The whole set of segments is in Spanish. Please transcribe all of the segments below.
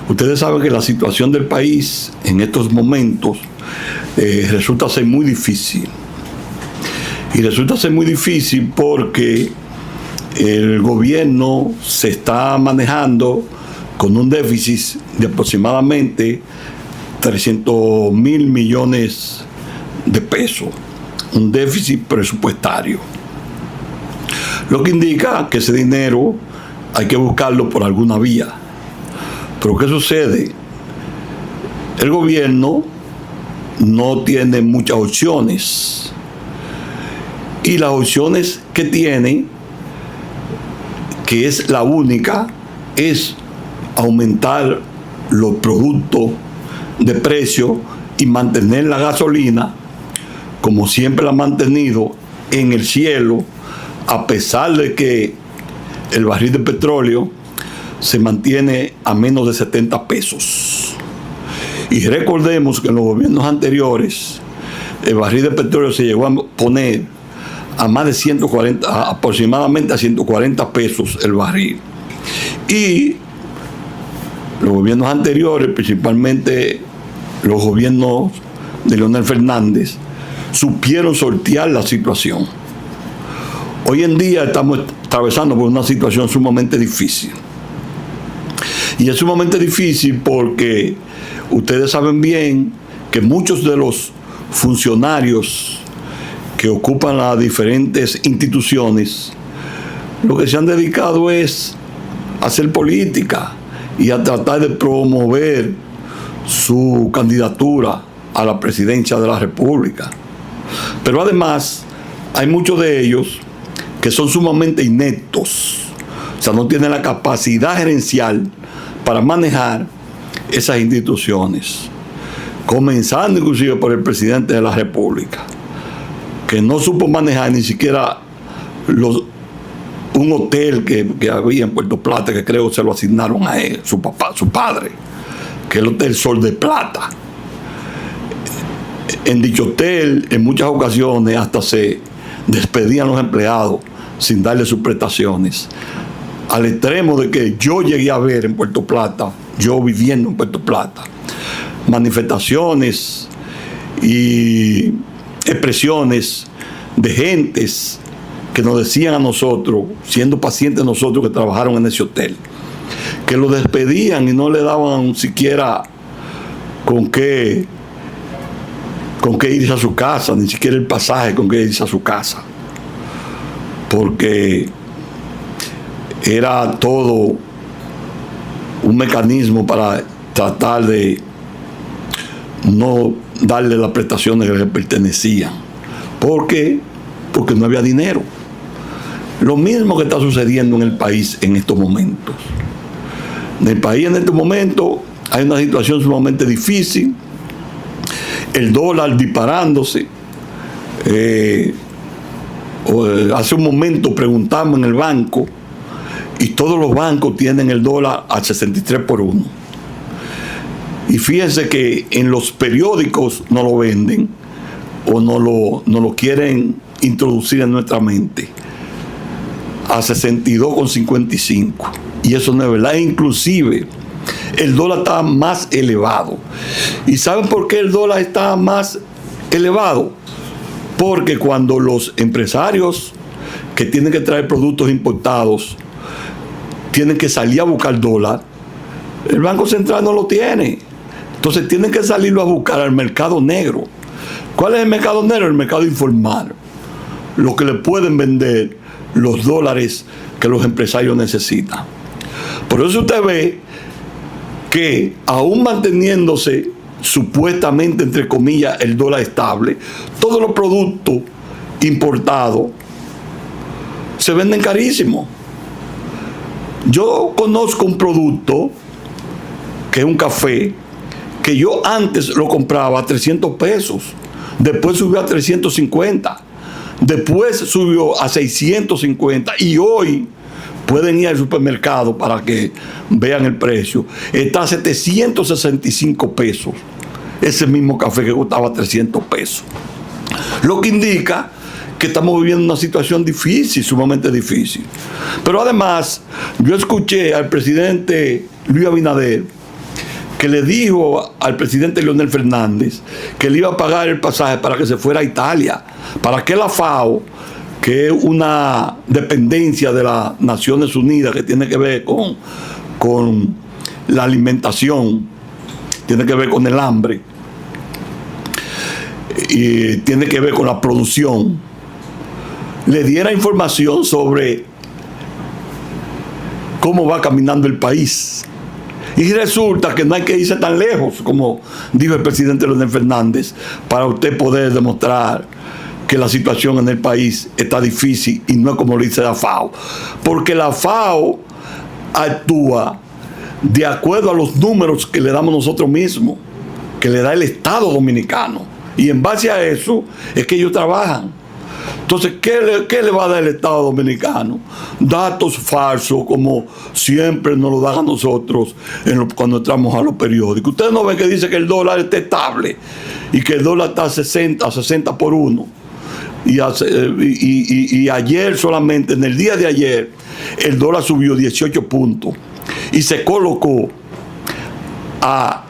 Ustedes saben que la situación del país en estos momentos resulta ser muy difícil. Y resulta ser muy difícil porque el gobierno se está manejando con un déficit de aproximadamente 300.000 millones de pesos, un déficit presupuestario. Lo que indica que ese dinero hay que buscarlo por alguna vía. Pero ¿qué sucede? El gobierno no tiene muchas opciones. Y las opciones que tiene, que es la única, es aumentar los productos de precio y mantener la gasolina, como siempre la ha mantenido, en el cielo, a pesar de que el barril de petróleo se mantiene a menos de 70 pesos. Y recordemos que en los gobiernos anteriores el barril de petróleo se llegó a poner a más de 140, aproximadamente a 140 pesos el barril. Y los gobiernos anteriores, principalmente los gobiernos de Leonel Fernández, supieron sortear la situación. Hoy en día estamos atravesando por una situación sumamente difícil. Y es sumamente difícil porque ustedes saben bien que muchos de los funcionarios que ocupan las diferentes instituciones, lo que se han dedicado es a hacer política y a tratar de promover su candidatura a la presidencia de la República. Pero además hay muchos de ellos que son sumamente ineptos, o sea, no tienen la capacidad gerencial para manejar esas instituciones, comenzando inclusive por el presidente de la República, que no supo manejar ni siquiera un hotel que había en Puerto Plata, que creo se lo asignaron a él, su papá, su padre, que es el Hotel Sol de Plata. En dicho hotel, en muchas ocasiones, hasta se despedían los empleados sin darle sus prestaciones. Al extremo de que yo llegué a ver en Puerto Plata, yo viviendo en Puerto Plata, manifestaciones y expresiones de gentes que nos decían a nosotros, siendo pacientes nosotros que trabajaron en ese hotel, que lo despedían y no le daban siquiera con qué irse a su casa, ni siquiera el pasaje con qué irse a su casa, porque era todo un mecanismo para tratar de no darle las prestaciones que le pertenecían. ¿Por qué? Porque no había dinero. Lo mismo que está sucediendo en el país en estos momentos. En el país en estos momentos hay una situación sumamente difícil. El dólar disparándose. Hace un momento preguntamos en el banco y todos los bancos tienen el dólar a 63 por 1. Y fíjense que en los periódicos no lo venden o no lo quieren introducir en nuestra mente a 62,55. Y eso no es verdad. Inclusive el dólar está más elevado. ¿Y saben por qué el dólar está más elevado? Porque cuando los empresarios que tienen que traer productos importados tienen que salir a buscar dólar, el Banco Central no lo tiene. Entonces tienen que salirlo a buscar al mercado negro. ¿Cuál es el mercado negro? El mercado informal. Lo que le pueden vender los dólares que los empresarios necesitan. Por eso usted ve que aún manteniéndose supuestamente, entre comillas, el dólar estable, todos los productos importados se venden carísimos. Yo conozco un producto que es un café que yo antes lo compraba a 300 pesos, después subió a 350, después subió a 650 y hoy pueden ir al supermercado para que vean el precio. Está a 765 pesos. Ese mismo café que costaba 300 pesos. Lo que indica que estamos viviendo una situación difícil, sumamente difícil. Pero además, yo escuché al presidente Luis Abinader que le dijo al presidente Leonel Fernández que le iba a pagar el pasaje para que se fuera a Italia, para que la FAO, que es una dependencia de las Naciones Unidas que tiene que ver con la alimentación, tiene que ver con el hambre y tiene que ver con la producción, le diera información sobre cómo va caminando el país. Y resulta que no hay que irse tan lejos, como dijo el presidente Leonel Fernández, para usted poder demostrar que la situación en el país está difícil y no es como lo dice la FAO. Porque la FAO actúa de acuerdo a los números que le damos nosotros mismos, que le da el Estado Dominicano. Y en base a eso es que ellos trabajan. Entonces, ¿qué le va a dar el Estado Dominicano? Datos falsos, como siempre nos lo dan a nosotros cuando entramos a los periódicos. Ustedes no ven que dice que el dólar está estable y que el dólar está a 60 por 1. Y ayer solamente, en el día de ayer, el dólar subió 18 puntos y se colocó a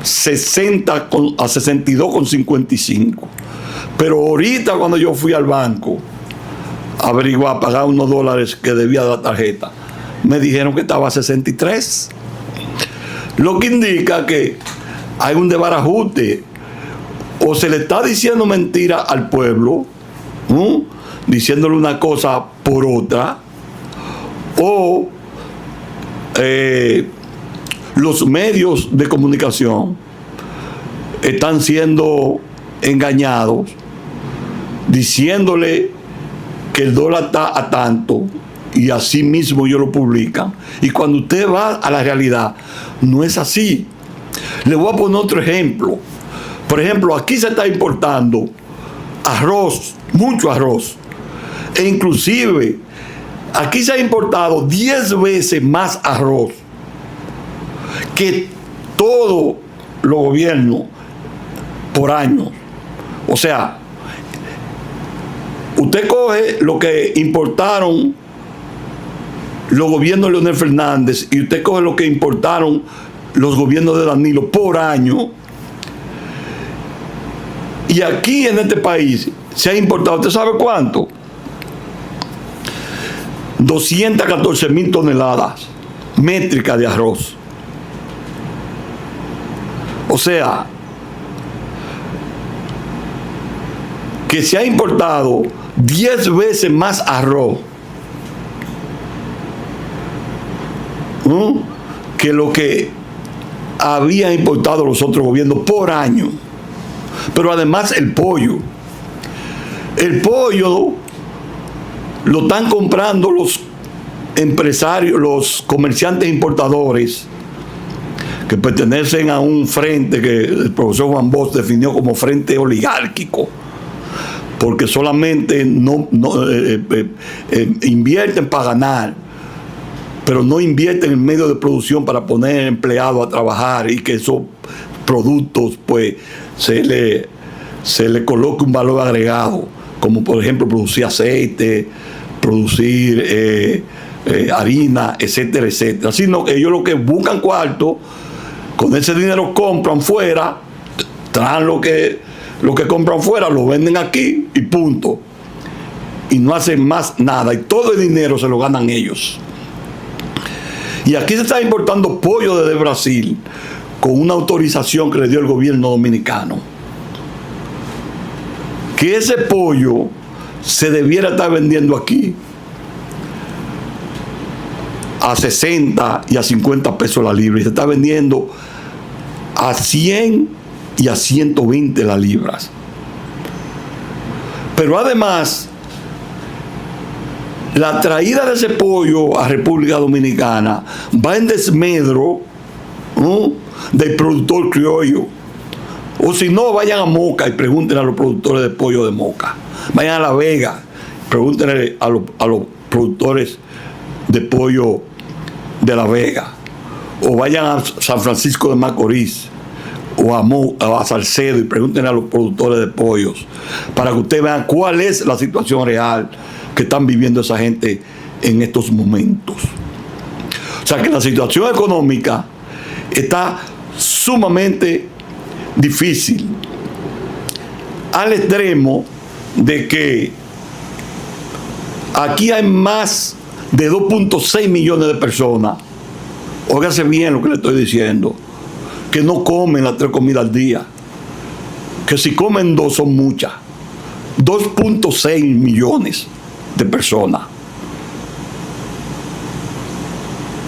62,55. Pero ahorita cuando yo fui al banco a averiguar, a pagar unos dólares que debía de la tarjeta, me dijeron que estaba a 63. Lo que indica que hay un desbarajuste. O se le está diciendo mentira al pueblo, diciéndole una cosa por otra, o los medios de comunicación están siendo engañados, diciéndole que el dólar está a tanto, y así mismo ellos lo publican. Y cuando usted va a la realidad, no es así. Le voy a poner otro ejemplo. Por ejemplo, aquí se está importando arroz, mucho arroz. E inclusive, aquí se ha importado 10 veces más arroz que todos los gobiernos por año. O sea, usted coge lo que importaron los gobiernos de Leonel Fernández y usted coge lo que importaron los gobiernos de Danilo por año, y aquí en este país se ha importado, ¿usted sabe cuánto? 214,000 toneladas métricas de arroz. O sea, que se ha importado 10 veces más arroz que lo que habían importado los otros gobiernos por año. Pero además el pollo lo están comprando los empresarios, los comerciantes importadores que pertenecen a un frente que el profesor Juan Bosch definió como frente oligárquico, porque solamente invierten para ganar, pero no invierten en medios de producción para poner empleados a trabajar y que esos productos pues se le coloque un valor agregado, como por ejemplo producir aceite, producir harina, etcétera, etcétera. Sino que ellos lo que buscan cuarto, con ese dinero compran fuera, traen lo que compran fuera, lo venden aquí y punto. Y no hacen más nada. Y todo el dinero se lo ganan ellos. Y aquí se está importando pollo desde Brasil con una autorización que le dio el gobierno dominicano. Que ese pollo se debiera estar vendiendo aquí a 60 y a 50 pesos la libra, y se está vendiendo a 100 y a 120 las libras. Pero además, la traída de ese pollo a República Dominicana va en desmedro del productor criollo. O si no, vayan a Moca y pregúntenle a los productores de pollo de Moca. Vayan a La Vega, pregúntenle a los productores de pollo de La Vega. O vayan a San Francisco de Macorís o a Salcedo y pregúntenle a los productores de pollos, para que ustedes vean cuál es la situación real que están viviendo esa gente en estos momentos. O sea que la situación económica está sumamente difícil, al extremo de que aquí hay más de 2.6 millones de personas, óigase bien lo que le estoy diciendo, que no comen las 3 comidas al día, que si comen 2 son muchas. 2.6 millones de personas,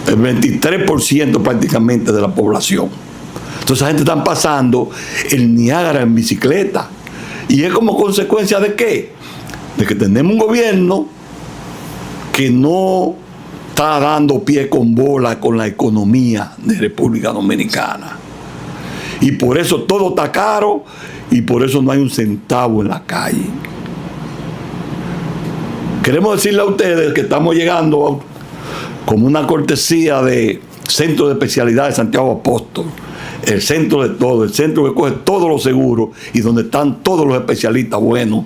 el 23% prácticamente de la población. Entonces esa gente está pasando el Niágara en bicicleta. ¿Y es como consecuencia de qué? De que tenemos un gobierno que no está dando pie con bola con la economía de República Dominicana. Y por eso todo está caro y por eso no hay un centavo en la calle. Queremos decirle a ustedes que estamos llegando como una cortesía de Centro de Especialidad de Santiago Apóstol, el centro de todo, el centro que coge todos los seguros y donde están todos los especialistas buenos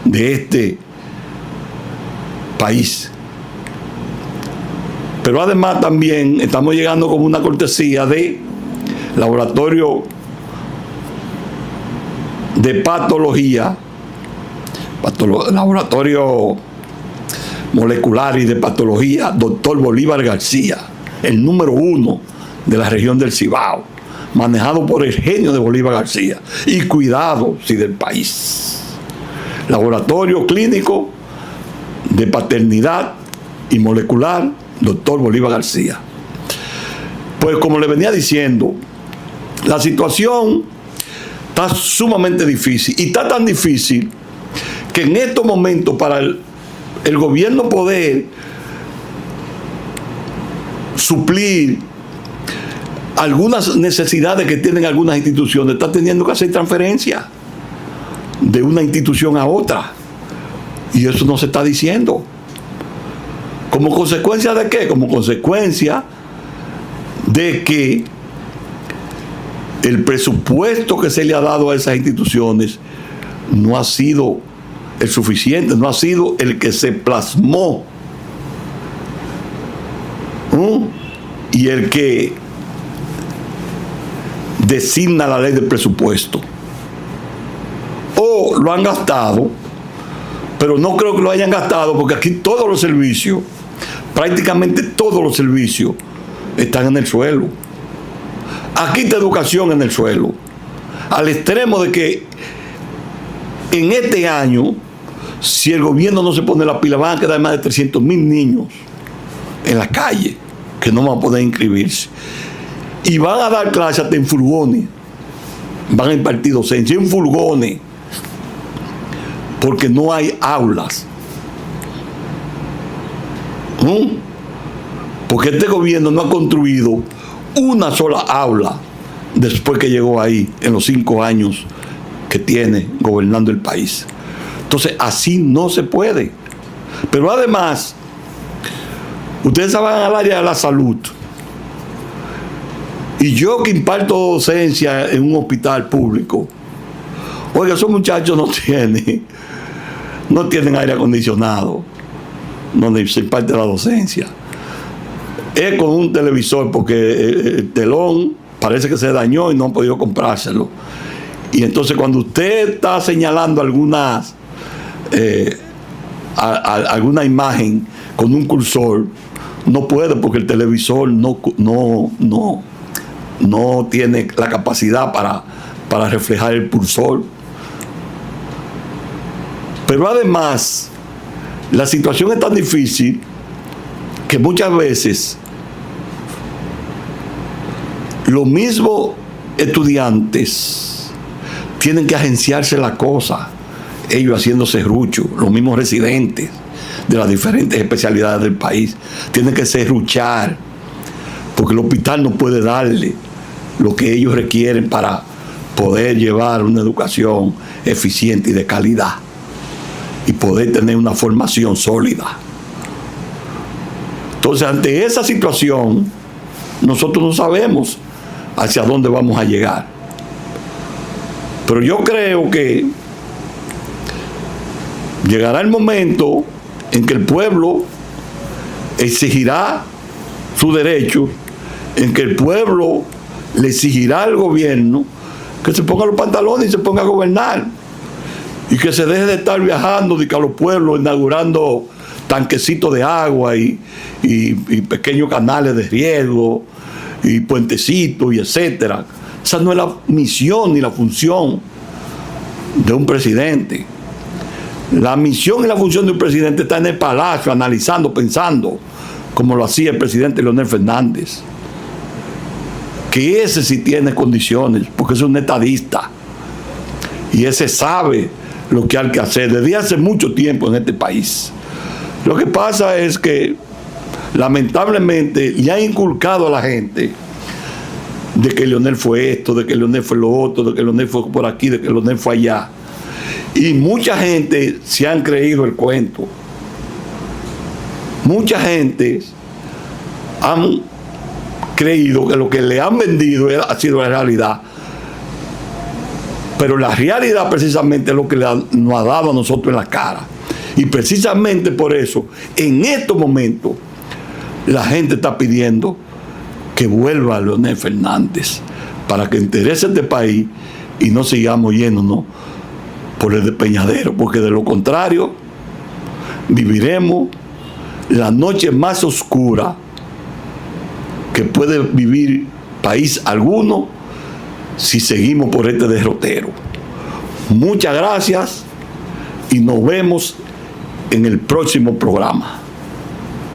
de este país. Pero además también estamos llegando como una cortesía de Laboratorio de Patología, Laboratorio Molecular y de Patología, Dr. Bolívar García, el número 1 de la región del Cibao, manejado por el genio de Bolívar García y cuidado, sí, del país. Laboratorio Clínico de Paternidad y Molecular, Dr. Bolívar García. Pues como le venía diciendo, la situación está sumamente difícil y está tan difícil que en estos momentos para el gobierno poder suplir algunas necesidades que tienen algunas instituciones, está teniendo que hacer transferencias de una institución a otra. Y eso no se está diciendo. ¿Como consecuencia de qué? Como consecuencia de que el presupuesto que se le ha dado a esas instituciones no ha sido el suficiente, no ha sido el que se plasmó y el que designa la ley del presupuesto. O lo han gastado, pero no creo que lo hayan gastado porque aquí todos los servicios, prácticamente todos los servicios están en el suelo. Aquí está educación en el suelo, al extremo de que en este año, si el gobierno no se pone la pila, van a quedar más de 300,000 niños en la calle que no van a poder inscribirse. Y van a dar clases hasta en furgones. Van a impartir docencia en furgones. Porque no hay aulas. Porque este gobierno no ha construido una sola aula después que llegó ahí en los 5 años que tiene gobernando el país. Entonces así no se puede. Pero además, ustedes van al área de la salud, y yo que imparto docencia en un hospital público, oiga, esos muchachos no tienen aire acondicionado donde se imparte la docencia. Es con un televisor porque el telón parece que se dañó y no han podido comprárselo. Y entonces cuando usted está señalando alguna imagen con un cursor, no puede porque el televisor no tiene la capacidad para reflejar el cursor. Pero además, la situación es tan difícil que muchas veces los mismos estudiantes tienen que agenciarse la cosa, ellos haciéndose serrucho, los mismos residentes de las diferentes especialidades del país tienen que serruchar, porque el hospital no puede darle lo que ellos requieren para poder llevar una educación eficiente y de calidad y poder tener una formación sólida. Entonces, ante esa situación, nosotros no sabemos hacia dónde vamos a llegar. Pero yo creo que llegará el momento en que el pueblo exigirá su derecho, en que el pueblo le exigirá al gobierno que se ponga los pantalones y se ponga a gobernar. Y que se deje de estar viajando de que a los pueblos, inaugurando tanquecitos de agua y pequeños canales de riego y puentecitos y etcétera. Esa no es la misión ni la función de un presidente. La misión y la función de un presidente está en el palacio, analizando, pensando, como lo hacía el presidente Leonel Fernández. Que ese sí tiene condiciones, porque es un estadista. Y ese sabe lo que hay que hacer desde hace mucho tiempo en este país. Lo que pasa es que lamentablemente le ha inculcado a la gente de que Leonel fue esto, de que Leonel fue lo otro, de que Leonel fue por aquí, de que Leonel fue allá. Y mucha gente se han creído el cuento. Mucha gente han creído que lo que le han vendido ha sido la realidad. Pero la realidad precisamente es lo que nos ha dado a nosotros en la cara. Y precisamente por eso, en estos momentos, la gente está pidiendo que vuelva Leonel Fernández para que interese este país y no sigamos yéndonos por el despeñadero, porque de lo contrario viviremos la noche más oscura que puede vivir país alguno si seguimos por este derrotero. Muchas gracias y nos vemos en el próximo programa.